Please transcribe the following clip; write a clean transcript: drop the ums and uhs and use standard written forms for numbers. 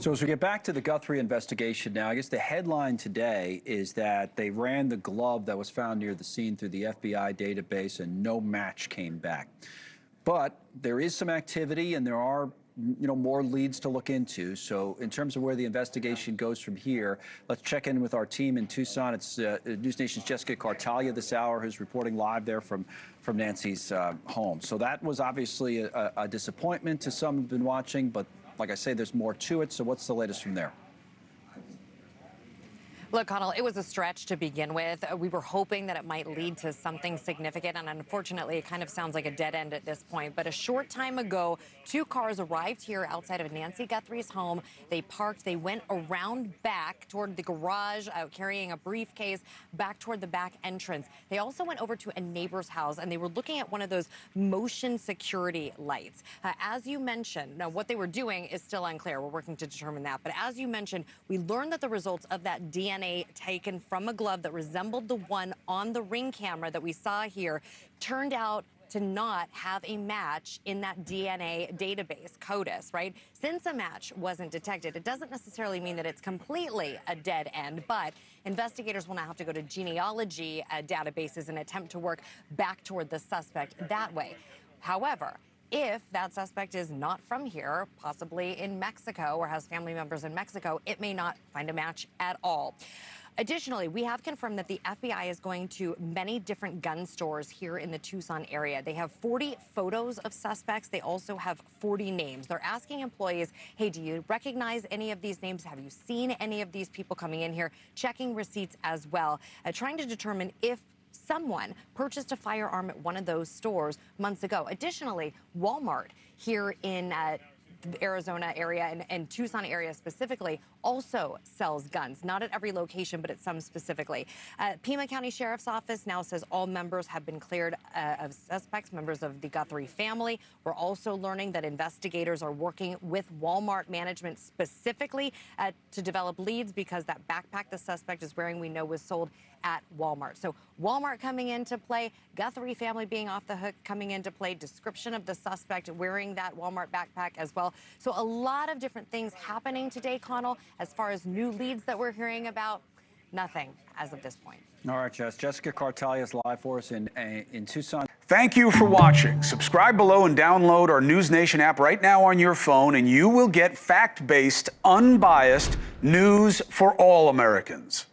So as we get back to the Guthrie investigation now, I guess the headline today is that they ran the glove that was found near the scene through the FBI database and no match came back. But there is some activity and there are more leads to look into. So in terms of where the investigation goes from here, let's check in with our team in Tucson. It's NewsNation's Jessica Cartalia this hour, who's reporting live there from Nancy's home. So that was obviously a disappointment to some who've been watching, but like I say, there's more to it. So what's the latest from there? Look, Connell, it was a stretch to begin with. We were hoping that it might lead to something significant, and unfortunately, it kind of sounds like a dead end at this point. But a short time ago, 2 cars arrived here outside of Nancy Guthrie's home. They parked. They went around back toward the garage, carrying a briefcase, back toward the back entrance. They also went over to a neighbor's house, and they were looking at one of those motion security lights. As you mentioned, now what they were doing is still unclear. We're working to determine that. But as you mentioned, we learned that the results of that DNA taken from a glove that resembled the one on the Ring camera that we saw here turned out to not have a match in that DNA database, CODIS, right? Since a match wasn't detected, it doesn't necessarily mean that it's completely a dead end, but investigators will now have to go to genealogy databases and attempt to work back toward the suspect that way. However, if that suspect is not from here, possibly in Mexico or has family members in Mexico, it may not find a match at all. Additionally, we have confirmed that the FBI is going to many different gun stores here in the Tucson area. They have 40 photos of suspects. They also have 40 names. They're asking employees, hey, do you recognize any of these names? Have you seen any of these people coming in here? Checking receipts as well, trying to determine if someone purchased a firearm at one of those stores months ago. Additionally, Walmart here in the Arizona area and Tucson area specifically also sells guns, not at every location, but at some specifically. Pima County Sheriff's Office now says all members have been cleared of suspects, members of the Guthrie family. We're also learning that investigators are working with Walmart management specifically to develop leads because that backpack the suspect is wearing, we know, was sold at Walmart. So Walmart coming into play, Guthrie family being off the hook coming into play, description of the suspect wearing that Walmart backpack as well. So a lot of different things happening today, Connell. As far as new leads that we're hearing about, nothing as of this point. All right, Jess. Jessica Cartalia is live for us in Tucson. Thank you for watching. Subscribe below and download our NewsNation app right now on your phone, and you will get fact-based, unbiased news for all Americans.